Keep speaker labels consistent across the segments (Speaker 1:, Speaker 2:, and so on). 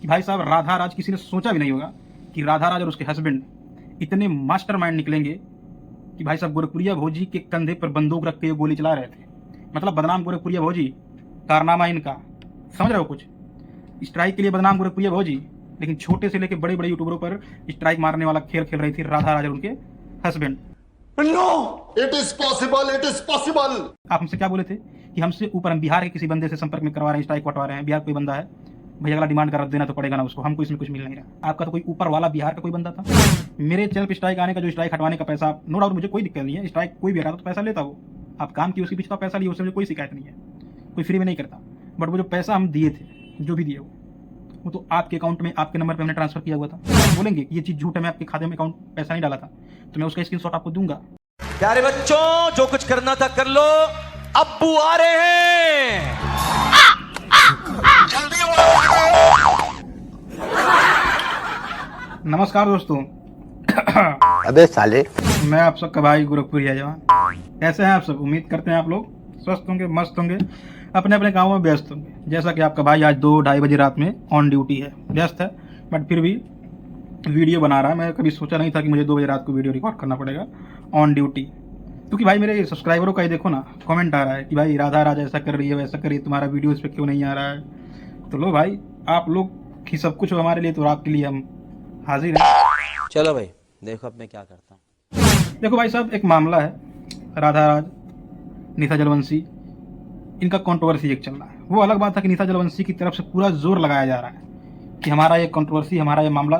Speaker 1: कि भाई साहब राधा राज किसी ने सोचा भी नहीं होगा कि राधा राज और उसके हस्बैंड इतने मास्टरमाइंड निकलेंगे कि भाई साहब गोरखपुरिया भौजी के कंधे पर बंदूक रख के ये गोली चला रहे थे। मतलब बदनाम गोरखपुरिया भौजी, कारनामा इनका समझ रहे हो कुछ। स्ट्राइक के लिए बदनाम गोरखपुरिया भौजी, लेकिन छोटे से लेकर बड़े बड़े यूट्यूबरों पर स्ट्राइक मारने वाला खेल खेल रही थी राधा राज और उनके husband.
Speaker 2: No it is possible, it is possible.
Speaker 1: आप हमसे क्या बोले थे कि हमसे ऊपर हम बिहार के किसी बंदे से संपर्क में करवा रहे हैं, स्ट्राइक कटवा रहे हैं। बिहार कोई बंदा है भाई, अगला डिमांड कर देना तो पड़ेगा ना उसको, हमको इसमें कुछ मिल नहीं रहा। आपका तो कोई ऊपर वाला बिहार का कोई बंदा था। मेरे चैनल पर स्ट्राइक आने का, जो स्ट्राइक हटवाने का पैसा, नो डाउट मुझे कोई दिक्कत नहीं है, स्ट्राइक कोई भी हटाता तो पैसा लेता वो, आप काम किए उसके पीछे तो पैसा लिए, उससे मुझे कोई शिकायत नहीं है, कोई फ्री में नहीं करता। बट वो जो पैसा हम दिए थे, जो भी दिए वो तो आपके अकाउंट में, आपके नंबर पे हमने ट्रांसफर किया हुआ था। बोलेंगे कि ये चीज झूठ है, मैं आपके खाते में अकाउंट पैसा नहीं डाला था, तो मैं उसका स्क्रीनशॉट आपको दूंगा।
Speaker 3: प्यारे बच्चों, जो कुछ करना था कर लो, अब्बू आ रहे हैं।
Speaker 1: नमस्कार दोस्तों।
Speaker 4: अबे साले,
Speaker 1: मैं आप सबका भाई गोरखपुरिया जवान। कैसे हैं आप सब? उम्मीद करते हैं आप लोग स्वस्थ होंगे, मस्त होंगे, अपने अपने कामों में व्यस्त होंगे। जैसा कि आपका भाई आज 2-2:30 बजे रात में ऑन ड्यूटी है, व्यस्त है, बट फिर भी वीडियो बना रहा है। मैं कभी सोचा नहीं था कि मुझे 2 बजे रात को वीडियो रिकॉर्ड करना पड़ेगा ऑन ड्यूटी, क्योंकि भाई मेरे सब्सक्राइबरों का ही देखो ना, कमेंट आ रहा है कि भाई राधा राज ऐसा कर रही है, वैसा कर रही है, तुम्हारा वीडियो इस पर क्यों नहीं आ रहा है। तो लो भाई, आप लोग ही सब कुछ हो हमारे लिए, तो आपके लिए हम हाजिर हैं।
Speaker 3: चलो भाई, देखो अब मैं क्या करता हूँ।
Speaker 1: देखो भाई साहब, एक मामला है, राधा राज, निशा जलवंशी, इनका कंट्रोवर्सी एक चल रहा है। वो अलग बात है कि निशा जलवंशी की तरफ से पूरा जोर लगाया जा रहा है कि हमारा ये कंट्रोवर्सी, हमारा ये मामला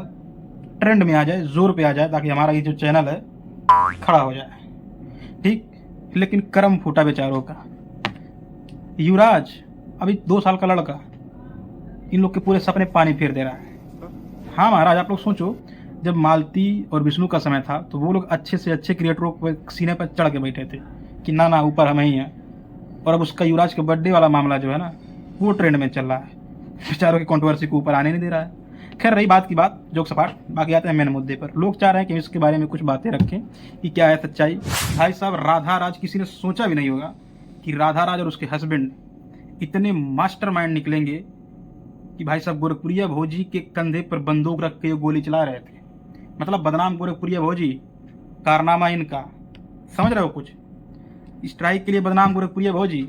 Speaker 1: ट्रेंड में आ जाए, जोर पे आ जाए, ताकि हमारा ये जो चैनल है खड़ा हो जाए। ठीक, लेकिन कर्म फूटा बेचारों का। युवराज अभी 2 साल का लड़का इन लोग के पूरे सपने पानी फेर दे रहा है। हाँ महाराज, आप लोग सोचो, जब मालती और विष्णु का समय था तो वो लोग अच्छे से अच्छे क्रिएटरों के सीने पर चढ़ के बैठे थे कि ना ना ऊपर हम ही हैं। और अब उसका युवराज के बर्थडे वाला मामला जो है ना, वो ट्रेंड में चल रहा है, बेचारों की कंट्रोवर्सी को ऊपर आने नहीं दे रहा है। खैर, रही बात की बात, जोक सपाट, बाकी आते हैं मेन मुद्दे पर। लोग चाह रहे हैं कि इसके बारे में कुछ बातें रखें कि क्या है सच्चाई। भाई साहब, राधा राज किसी ने सोचा भी नहीं होगा कि राधा राज और उसके हस्बैंड इतने मास्टरमाइंड निकलेंगे कि भाई साहब गोरखपुरिया भौजी के कंधे पर बंदूक रख के गोली चला रहे थे। मतलब बदनाम गोरखपुरिया भौजी, कारनामा इनका समझ रहे हो कुछ। स्ट्राइक के लिए बदनाम गोरखपुरिया भौजी,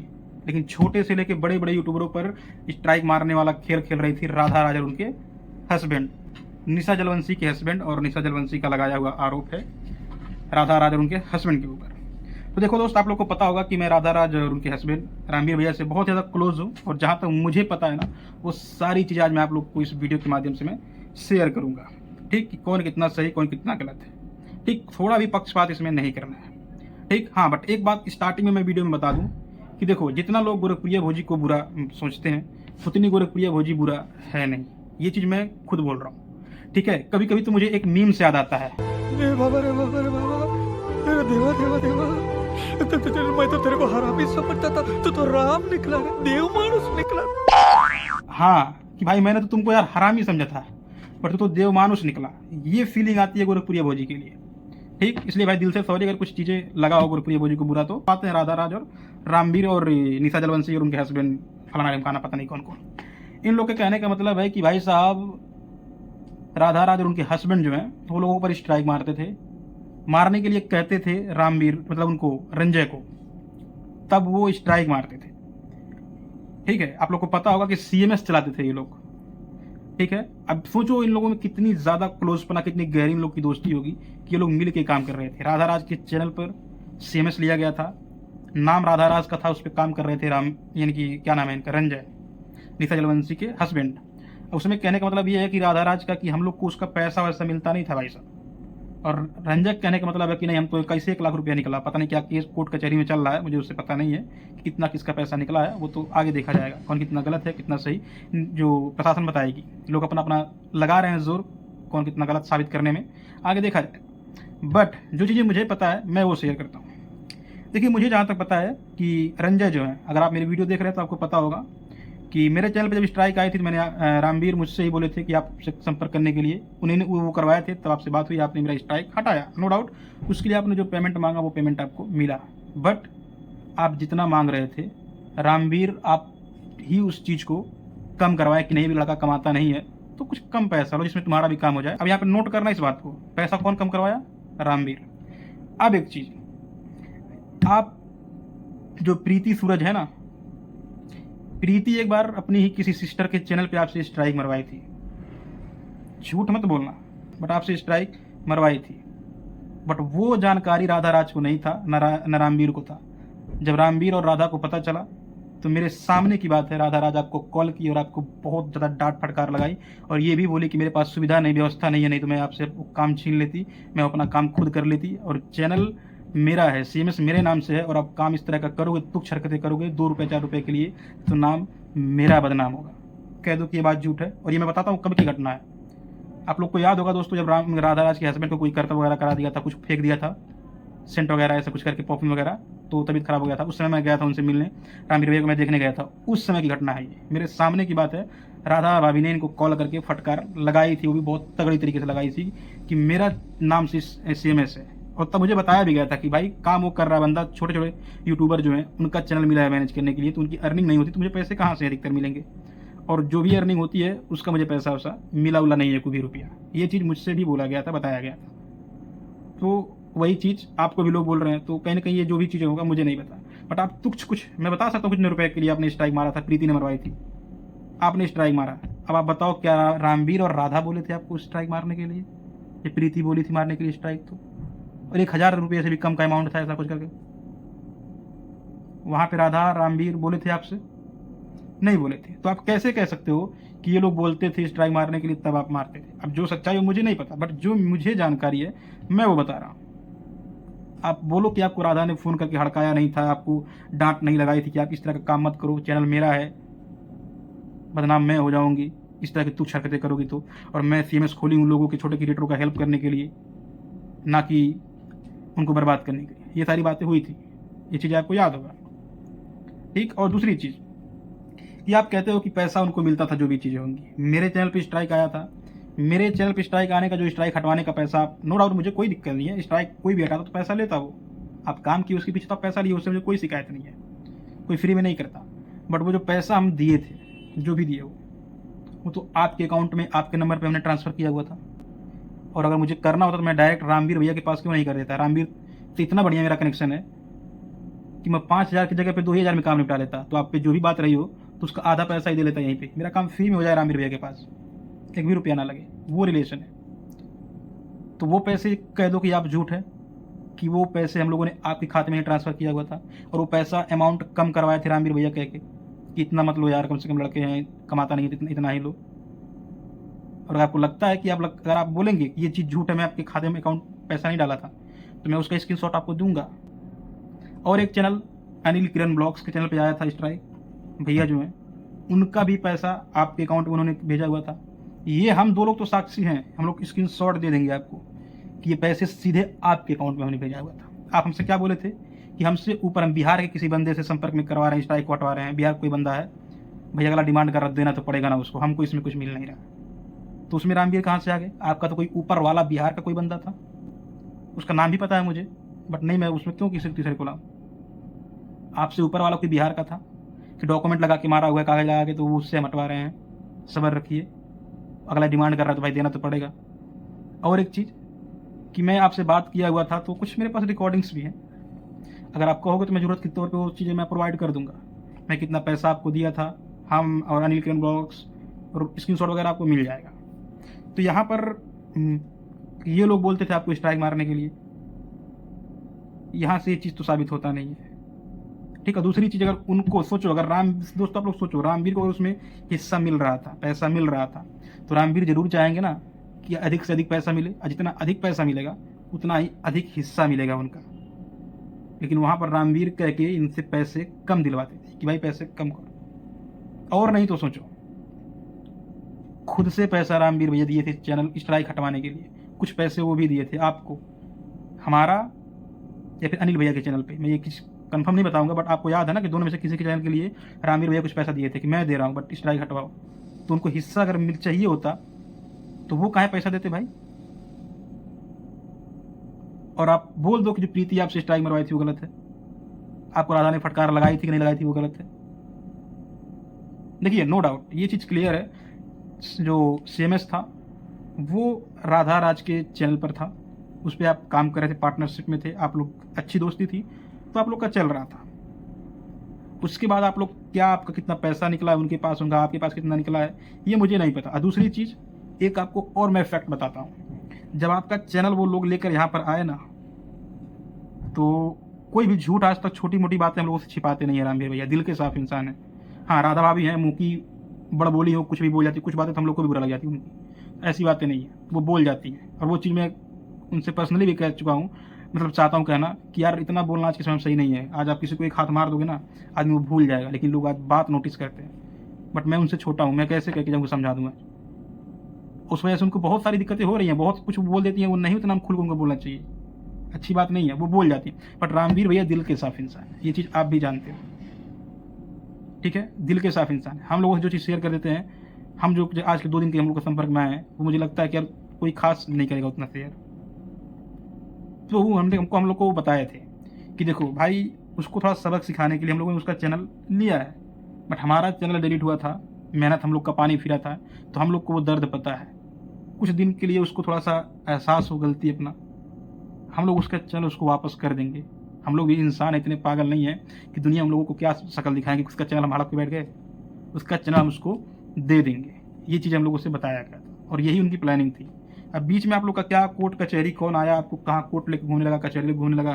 Speaker 1: लेकिन छोटे से लेकर बड़े बड़े यूट्यूबरों पर स्ट्राइक मारने वाला खेल खेल रही थी राधा राज और उनके हस्बैंड, निशा जलवंशी के हस्बैंड। और निशा जलवंशी का लगाया हुआ आरोप है राधा राज और उनके हस्बैंड के ऊपर। तो देखो दोस्त, आप लोग को पता होगा कि मैं राधा राज और उनके हस्बैंड रणबीर भैया से बहुत ज़्यादा क्लोज हूँ, और जहाँ तक मुझे पता है ना, वो सारी चीज़ें आज मैं आप लोग को इस वीडियो के माध्यम से मैं शेयर करूँगा। ठीक, कि कौन कितना सही, कौन कितना गलत है। ठीक, थोड़ा भी पक्षपात इसमें नहीं करना है। ठीक, हाँ, बट एक बात स्टार्टिंग में मैं वीडियो में बता दूं कि देखो, जितना लोग गोरखपुरिया भौजी को बुरा सोचते हैं, उतनी गोरखपुरिया भौजी बुरा है नहीं। ये चीज़ मैं खुद बोल रहा हूँ। ठीक है, कभी कभी तो मुझे एक मीम से याद आता है,
Speaker 5: मैं तो तेरे को हरामी समझता था, तू तो राम निकला रे, देव मानुस निकला।
Speaker 1: हाँ, कि भाई मैंने तो तुमको यार हरामी समझा था, पर तू तो देव मानुस निकला। ये फीलिंग आती है गोरखपुरिया भौजी के लिए। ठीक, इसलिए भाई दिल से सॉरी अगर कुछ चीज़ें लगा हो गोरखपुरिया भौजी को बुरा। तो आते हैं राधा राज और रणबीर और निशा जलवंशी और उनके हस्बैंड, फलाना ढिमकाना पता नहीं कौन कौन। इन लोग के कहने का मतलब है कि भाई साहब राधा राज और उनके हस्बैंड जो हैं, वो लोगों पर स्ट्राइक मारते थे, मारने के लिए कहते थे रणबीर, मतलब उनको, रंजय को, तब वो स्ट्राइक मारते थे। ठीक है, आप लोग को पता होगा कि CMS चलाते थे ये लोग। ठीक है, अब सोचो इन लोगों में कितनी ज्यादा क्लोजपना, कितनी गहरी इन लोग की दोस्ती होगी कि ये लोग मिल के काम कर रहे थे। राधा राज के चैनल पर CMS लिया गया था, नाम राधा राज का था, उस पर काम कर रहे थे राम, यानी कि क्या नाम है इनका, रंजय, निशा जलवंशी के हस्बैंड। उसमें कहने का मतलब ये है कि राधा राज का कि हम लोग को उसका पैसा वैसा मिलता नहीं था भाई साहब। और रंजय कहने का मतलब है कि नहीं, हम तो कैसे 1 लाख रुपया निकला, पता नहीं क्या केस कोर्ट कचहरी में चल रहा है, मुझे उससे पता नहीं है कि कितना किसका पैसा निकला है। वो तो आगे देखा जाएगा, कौन कितना गलत है कितना सही, जो प्रशासन बताएगी। लोग अपना अपना लगा रहे हैं जोर, कौन कितना गलत साबित करने में, आगे देखा जाएगा। बट जो चीज़ें मुझे पता है मैं वो शेयर करता हूँ। देखिए, मुझे जहाँ तक पता है कि रंजय जो है, अगर आप मेरी वीडियो देख रहे हैं तो आपको पता होगा कि मेरे चैनल पे जब स्ट्राइक आई थी तो मैंने, रणबीर मुझसे ही बोले थे कि आपसे संपर्क करने के लिए, उन्होंने वो करवाए थे, तब आपसे बात हुई, आपने मेरा स्ट्राइक हटाया, नो डाउट। उसके लिए आपने जो पेमेंट मांगा वो पेमेंट आपको मिला। बट आप जितना मांग रहे थे, रणबीर आप ही उस चीज़ को कम करवाए कि नहीं भी लड़का कमाता नहीं है, तो कुछ कम पैसा लो जिसमें तुम्हारा भी काम हो जाए। अब यहाँ पे नोट करना इस बात को, पैसा कौन कम करवाया? रामवीर। अब एक चीज, आप जो प्रीति सूरज है ना, प्रीति एक बार अपनी ही किसी सिस्टर के चैनल पे आपसे स्ट्राइक मरवाई थी, झूठ मत बोलना, बट आपसे स्ट्राइक मरवाई थी। बट वो जानकारी राधा राज को नहीं था, न रामवीर को था। जब रामवीर और राधा को पता चला तो मेरे सामने की बात है, राधा राज आपको कॉल की और आपको बहुत ज़्यादा डांट फटकार लगाई और ये भी बोली कि मेरे पास सुविधा नहीं, व्यवस्था नहीं है, नहीं तो मैं आपसे काम छीन लेती, मैं अपना काम खुद कर लेती। और चैनल मेरा है, CMS मेरे नाम से है, और आप काम इस तरह का करोगे, तुच्छ हरकतें करोगे 2 रुपये 4 रुपये के लिए, तो नाम मेरा बदनाम होगा। कह दो कि ये बात झूठ है। और ये मैं बताता हूँ कब की घटना है। आप लोग को याद होगा दोस्तों, जब राधा राज के हस्बैंड को कोई कर्तव्य वगैरह करा दिया था, कुछ फेंक दिया था, सेंट वगैरह ऐसा कुछ करके, परफ्यूम वगैरह, तो तबीयत खराब हो गया था। उस समय मैं गया था उनसे मिलने, रामवीर भैया को मैं देखने गया था, उस समय की घटना है ये, मेरे सामने की बात है। राधा भाभी ने इनको कॉल करके फटकार लगाई थी, वो भी बहुत तगड़ी तरीके से लगाई थी कि मेरा नाम से CMS है। और तब मुझे बताया भी गया था कि भाई काम वो कर रहा है बंदा, छोटे छोटे यूट्यूबर जो हैं उनका चैनल मिला है मैनेज करने के लिए, तो उनकी अर्निंग नहीं होती, तो मुझे पैसे कहाँ से अधिकतर मिलेंगे, और जो भी अर्निंग होती है उसका मुझे पैसा वैसा मिला उला नहीं है, कोई भी रुपया। ये चीज़ मुझसे भी बोला गया था, बताया गया था। तो वही चीज़ आपको भी लोग बोल रहे हैं, तो कहीं ना कहीं ये जो भी चीज़ें होगा मुझे नहीं पता, बट आप कुछ मैं बता सकता हूँ कितने रुपए के लिए आपने स्ट्राइक मारा था। प्रीति ने मरवाई थी, आपने स्ट्राइक मारा। अब आप बताओ, क्या रामवीर और राधा बोले थे आपको स्ट्राइक मारने के लिए? ये प्रीति बोली थी मारने के लिए स्ट्राइक, तो और 1000 रुपये से भी कम का अमाउंट था, ऐसा कुछ करके। वहाँ पे राधा रामवीर बोले थे आपसे? नहीं बोले थे। तो आप कैसे कह सकते हो कि ये लोग बोलते थे स्ट्राइक मारने के लिए तब आप मारते थे? अब जो सच्चाई है मुझे नहीं पता, बट जो मुझे जानकारी है मैं वो बता रहा हूँ। आप बोलो कि आपको राधा ने फ़ोन करके हड़काया नहीं था, आपको डांट नहीं लगाई थी कि आप इस तरह का काम मत करो, चैनल मेरा है, बदनाम मैं हो जाऊंगी इस तरह की तुच्छ हरकतें करोगी तो। और मैं CMS खोली उन लोगों के, छोटे क्रिएटरों का हेल्प करने के लिए, ना कि उनको बर्बाद करने के लिए। ये सारी बातें हुई थी, ये चीज़ आपको याद होगा, ठीक। और दूसरी चीज़, कि आप कहते हो कि पैसा उनको मिलता था, जो भी चीज़ें होंगी। मेरे चैनल पे स्ट्राइक आया था, मेरे चैनल पे स्ट्राइक आने का, जो स्ट्राइक हटवाने का पैसा, नो डाउट मुझे कोई दिक्कत नहीं है, स्ट्राइक कोई भी हटाता तो पैसा लेता वो, आप काम किए उसके पीछे तो पैसा लिए, उससे मुझे कोई शिकायत नहीं है, कोई फ्री में नहीं करता। बट वो जो पैसा हम दिए थे, जो भी दिए वो तो आपके अकाउंट में, आपके नंबर पर हमने ट्रांसफ़र किया हुआ था। और अगर मुझे करना होता तो मैं डायरेक्ट रामवीर भैया के पास क्यों नहीं कर देता? रामवीर से इतना बढ़िया मेरा कनेक्शन है कि मैं 5000 की जगह पे 2000 में काम निपटा लेता। तो आप पे जो भी बात रही हो तो उसका आधा पैसा ही दे लेता यहीं पे, मेरा काम फ्री में हो जाए रामवीर भैया के पास, 1 भी रुपया ना लगे, वो रिलेशन है। तो वो पैसे कह दो कि आप झूठ है, कि वो पैसे हम लोगों ने आपके खाते में ट्रांसफ़र किया हुआ था, और वो पैसा अमाउंट कम करवाए थे रामवीर भैया कह के कि इतना मत लो यार, कम से कम लड़के हैं, कमाता नहीं है, इतना ही लो। और अगर आपको लगता है कि अगर आप बोलेंगे कि ये चीज़ झूठ है, मैं आपके खाते में अकाउंट पैसा नहीं डाला था, तो मैं उसका स्क्रीनशॉट आपको दूंगा। और एक चैनल अनिल किरण ब्लॉग्स के चैनल पे आया था स्ट्राइक, भैया जो हैं उनका भी पैसा आपके अकाउंट में उन्होंने भेजा हुआ था। ये हम 2 लोग तो साक्षी हैं, हम लोग स्क्रीनशॉट दे देंगे आपको कि ये पैसे सीधे आपके अकाउंट में हमने भेजा हुआ था। आप हमसे क्या बोले थे कि हमसे ऊपर हम बिहार के किसी बंदे से संपर्क में करवा रहे हैं, स्ट्राइक को हटवा रहे हैं, बिहार कोई बंदा है, भैया अगला डिमांड कर रहा, देना तो पड़ेगा ना उसको, हमको इसमें कुछ मिल नहीं रहा। तो उसमें रामवीर कहाँ से आ गए? आपका तो कोई ऊपर वाला बिहार का कोई बंदा था, उसका नाम भी पता है मुझे, बट नहीं, मैं उसमें क्यों किसी तीसरे को लाऊं? आपसे ऊपर वाला कोई बिहार का था कि डॉक्यूमेंट लगा के मारा हुआ है, कागज लगा के, तो वो उससे हम हटवा रहे हैं। सब्र रखिए, अगला डिमांड कर रहा है तो भाई देना तो पड़ेगा। और एक चीज़ कि मैं आपसे बात किया हुआ था, तो कुछ मेरे पास रिकॉर्डिंग्स भी हैं, अगर आप कहोगे तो मैं ज़रूरत के तौर पे वो चीज़ें मैं प्रोवाइड कर दूंगा। मैं कितना पैसा आपको दिया था, हम और अनिल किरण ब्लॉग्स, और स्क्रीनशॉट वगैरह आपको मिल जाएगा। तो यहाँ पर ये लोग बोलते थे आपको स्ट्राइक मारने के लिए, यहाँ से ये चीज़ तो साबित होता नहीं है, ठीक है। दूसरी चीज़, अगर उनको सोचो, अगर दोस्तों आप लोग सोचो, रामवीर को उसमें हिस्सा मिल रहा था, पैसा मिल रहा था, तो रामवीर जरूर चाहेंगे ना कि अधिक से अधिक पैसा मिले, और जितना अधिक पैसा मिलेगा उतना ही अधिक हिस्सा मिलेगा उनका। लेकिन वहाँ पर रामवीर कह के इनसे पैसे कम दिलवाते थे कि भाई पैसे कम करो। और नहीं तो सोचो, खुद से पैसा रामवीर भैया दिए थे चैनल स्ट्राइक हटवाने के लिए, कुछ पैसे वो भी दिए थे आपको, हमारा या फिर अनिल भैया के चैनल पे। मैं ये किस कंफर्म नहीं बताऊंगा, बट आपको याद है ना कि दोनों में से किसी के चैनल के लिए रामवीर भैया कुछ पैसा दिए थे कि मैं दे रहा हूँ बट स्ट्राइक हटवाओ। तो उनको हिस्सा अगर मिल चाहिए होता तो वो काहे पैसा देते भाई? और आप बोल दो कि जो प्रीति आपसे स्ट्राइक मरवाई थी वो गलत है, आपको राधा ने फटकार लगाई थी कि नहीं लगाई थी वो गलत है। देखिए, नो डाउट ये चीज़ क्लियर है जो CMS था वो राधा राज के चैनल पर था, उस पर आप काम कर रहे थे, पार्टनरशिप में थे, आप लोग अच्छी दोस्ती थी, तो आप लोग का चल रहा था। उसके बाद आप लोग क्या, आपका कितना पैसा निकला है उनके पास, उनका आपके पास कितना निकला है, ये मुझे नहीं पता। और दूसरी चीज़, एक आपको और मैं फैक्ट बताता हूँ, जब आपका चैनल वो लोग लेकर यहाँ पर आए ना, तो कोई भी झूठ आज तक, छोटी मोटी बातें हम लोगों से छिपाते नहीं है। रामवीर भैया दिल के साफ इंसान है। हाँ, राधा भाभी हैं, मुँह की बड़बोली हो, कुछ भी बोल जाती, कुछ बातें तो हम लोग को भी बुरा लग जाती है उनकी, ऐसी बातें नहीं है, वो बोल जाती हैं। और वो चीज़ मैं उनसे पर्सनली भी कह चुका हूँ, मतलब चाहता हूँ कहना कि यार इतना बोलना आज के समय में सही नहीं है। आज आप किसी को एक हाथ मार दोगे ना, आदमी वो भूल जाएगा, लेकिन लोग आज बात नोटिस करते हैं। बट मैं उनसे छोटा हूँ, मैं कैसे कह के उनको समझा दूंगा। उस वजह से उनको बहुत सारी दिक्कतें हो रही हैं, बहुत कुछ बोल देती हैं, वो नहीं उतना खुल उनको बोलना चाहिए, अच्छी बात नहीं है, वो बोल जाती है। बट रामवीर भैया दिल के साफ इंसान है, ये चीज़ आप भी जानते हो, ठीक है, दिल के साफ इंसान है। हम लोगों से जो चीज़ शेयर कर देते हैं, हम जो आज के 2 दिन के हम लोग के संपर्क में आए हैं, वो मुझे लगता है कि यार कोई खास नहीं करेगा उतना शेयर। तो वो हम लोग को बताए थे कि देखो भाई, उसको थोड़ा सबक सिखाने के लिए हम लोगों ने उसका चैनल लिया है। बट हमारा चैनल डिलीट हुआ था, मेहनत हम लोग का पानी फिरा था, तो हम लोग को वो दर्द पता है। कुछ दिन के लिए उसको थोड़ा सा एहसास हो गलती अपना, हम लोग उसका चैनल उसको वापस कर देंगे। हम लोग भी इंसान इतने पागल नहीं है कि दुनिया हम लोगों को क्या शक्ल दिखाएंगे कि उसका चैनल हम हड़प के बैठ गए, उसका चैनल हम उसको दे देंगे। ये चीज़ हम लोगों से बताया गया था और यही उनकी प्लानिंग थी। अब बीच में आप लोग का क्या, कोर्ट कचहरी कौन आया, आपको कहाँ कोर्ट लेके घूमने लगा, कचहरी लेके घूमने लगा,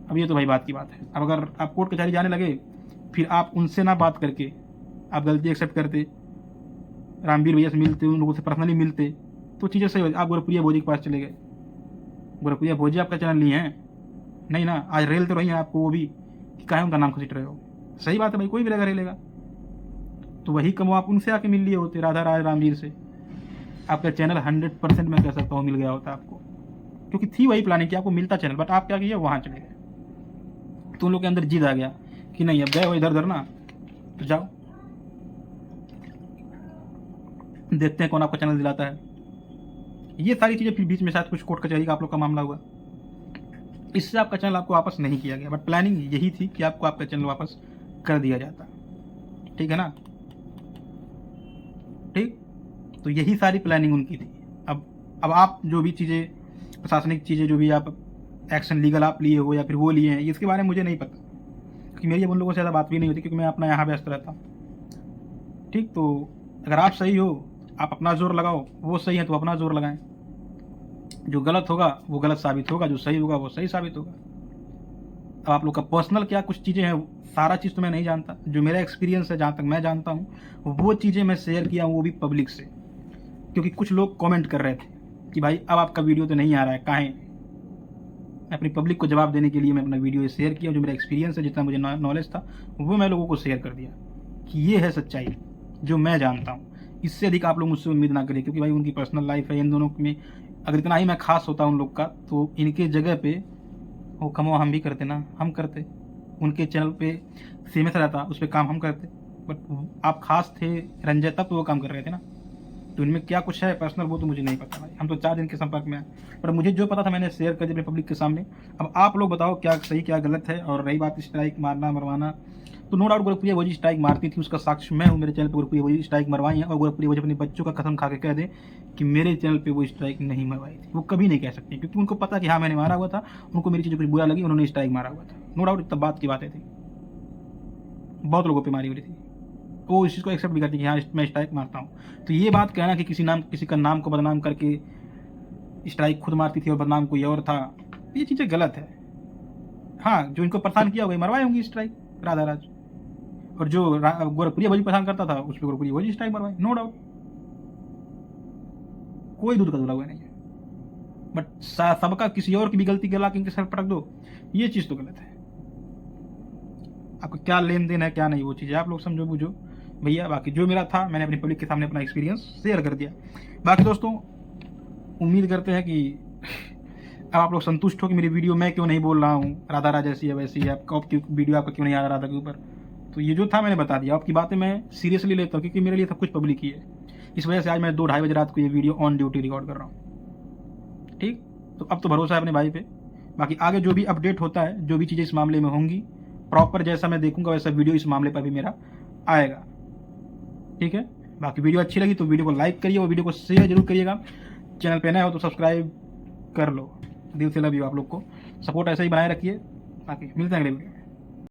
Speaker 1: अब ये तो भाई बात की बात है। अब अगर आप कोर्ट कचहरी जाने लगे, फिर आप उनसे ना बात करके आप गलती एक्सेप्ट करते, रामवीर भैया से मिलते, उन लोगों से पर्सनली मिलते, तो चीज़ें सही होती। आप गोरखपुरिया भोजी के पास चले गए, गोरखपुरिया भोजी आपका चैनल लिए हैं नहीं ना, आज रेल तो रही हैं आपको वो भी कि काहे उनका नाम खसीट रहे हो। सही बात है भाई, कोई भी रहेगा रेलेगा, तो वही कमो आप उनसे आके मिल लिए होते, राधा राज रामवीर से, आपका चैनल 100% मैं कह सकता हूँ मिल गया होता आपको, क्योंकि थी वही प्लानिंग कि आपको मिलता चैनल। बट आप क्या किया, वहाँ चले गए, तो उन लोग के अंदर जिद आ गया कि नहीं अब गए हो इधर उधर ना, तो जाओ देखते हैं कौन आपका चैनल दिलाता है। ये सारी चीज़ें, फिर बीच में शायद कुछ कोर्ट कचहरी का आप लोग का मामला हुआ, इससे आपका चैनल आपको वापस नहीं किया गया। बट प्लानिंग यही थी कि आपको आपका चैनल वापस कर दिया जाता, ठीक है ना, ठीक। तो यही सारी प्लानिंग उनकी थी। अब आप जो भी चीज़ें, प्रशासनिक चीज़ें जो भी आप एक्शन लीगल आप लिए हो या फिर वो लिए हैं, इसके बारे में मुझे नहीं पता, क्योंकि मेरी अब उन लोगों से ज़्यादा बात भी नहीं होती, क्योंकि मैं अपना यहाँ व्यस्त रहता हूँ, ठीक। तो अगर आप सही हो, आप अपना जोर लगाओ, वो सही है तो अपना जोर लगाएं, जो गलत होगा वो गलत साबित होगा, जो सही होगा वो सही साबित होगा। अब आप लोग का पर्सनल क्या कुछ चीज़ें हैं, सारा चीज़ तो मैं नहीं जानता, जो मेरा एक्सपीरियंस है, जहाँ तक मैं जानता हूँ वो चीज़ें मैं शेयर किया हूँ, वो भी पब्लिक से, क्योंकि कुछ लोग कमेंट कर रहे थे कि भाई अब आपका वीडियो तो नहीं आ रहा है, काहे। मैं अपनी पब्लिक को जवाब देने के लिए मैं अपना वीडियो शेयर किया, जो मेरा एक्सपीरियंस है, जितना मुझे नॉलेज था वो मैं लोगों को शेयर कर दिया कि ये है सच्चाई जो मैं जानता हूँ। इससे अधिक आप लोग मुझसे उम्मीद ना करें, क्योंकि भाई उनकी पर्सनल लाइफ है, इन दोनों में अगर इतना ही मैं खास होता उन लोग का, तो इनके जगह पे वो कमो हम भी करते ना, हम करते, उनके चैनल पे CMS रहता, उस पर काम हम करते। बट आप खास थे रंजय, तब तो वो काम कर रहे थे ना, तो इनमें क्या कुछ है पर्सनल वो तो मुझे नहीं पता भाई, हम तो 4 दिन के संपर्क में आए। पर मुझे जो पता था मैंने शेयर कर दिया अपने पब्लिक के सामने। अब आप लोग बताओ क्या सही क्या गलत है। और रही बात स्ट्राइक मारना मरवाना, तो नो डाउट गोरखपुरिया भोजी स्ट्राइक मारती थी, उसका साक्ष्य मैं हूँ। मेरे चैनल पर गोरखपुरिया भोजी स्ट्राइक मरवाई है, और गोरखपुरिया भोजी अपने बच्चों का कसम खा के कह दे कि मेरे चैनल पे वो स्ट्राइक नहीं मरवाई थी, वो कभी नहीं कह सकती, क्योंकि उनको पता कि हाँ मैंने मारा हुआ था, उनको मेरी चीज़ कुछ बुरा लगी, उन्होंने स्ट्राइक मारा हुआ था। नो डाउट तब बात की बातें थी, बहुत लोगों पर मारी हुई थी, वो इस चीज़ को एक्सेप्ट भी करती कि हाँ मैं स्ट्राइक मारता हूँ। तो ये बात कहना कि किसी का नाम को बदनाम करके स्ट्राइक खुद मारती थी और बदनाम कोई और था, ये चीज़ें गलत है। हाँ, जो इनको परेशान किया होगा मरवाए होंगी स्ट्राइक राधा राज, और जो गोरखपुरिया भोजी परेशान करता था उस पर गोरखपुरिया भोजी स्ट्राइक मरवाए, नो डाउट, कोई दूध का धुला हुआ नहीं है। बट सबका किसी और की भी गलती गला के इनके सर पटक दो, ये चीज़ तो गलत है। आपका क्या लेन देन है क्या नहीं, वो चीज़ें आप लोग समझो बुझो भैया। बाकी जो मेरा था मैंने अपनी पब्लिक के सामने अपना एक्सपीरियंस शेयर कर दिया। बाकी दोस्तों उम्मीद करते हैं कि अब आप लोग संतुष्ट हो कि मेरी वीडियो मैं क्यों नहीं बोल रहा हूँ राधा राज ऐसी है वैसी है, आपका वीडियो आपका क्यों नहीं आ रहा राधा के ऊपर। तो ये जो था मैंने बता दिया, आपकी बातें मैं सीरियसली लेता हूँ, क्योंकि मेरे लिए सब कुछ पब्लिक ही है। इस वजह से आज मैं 2-2:30 बजे रात को ये वीडियो ऑन ड्यूटी रिकॉर्ड कर रहा हूँ, ठीक। तो अब तो भरोसा है अपने भाई पे। बाकी आगे जो भी अपडेट होता है, जो भी चीज़ें इस मामले में होंगी, प्रॉपर जैसा मैं देखूंगा वैसा वीडियो इस मामले पर भी मेरा आएगा, ठीक है। बाकी वीडियो अच्छी लगी तो वीडियो को लाइक करिए और वीडियो को शेयर जरूर करिएगा। चैनल पे नए हो तो सब्सक्राइब कर लो। दिल से लव यू, आप लोग को सपोर्ट ऐसे ही बनाए रखिए। बाकी मिलते हैं अगले वीडियो।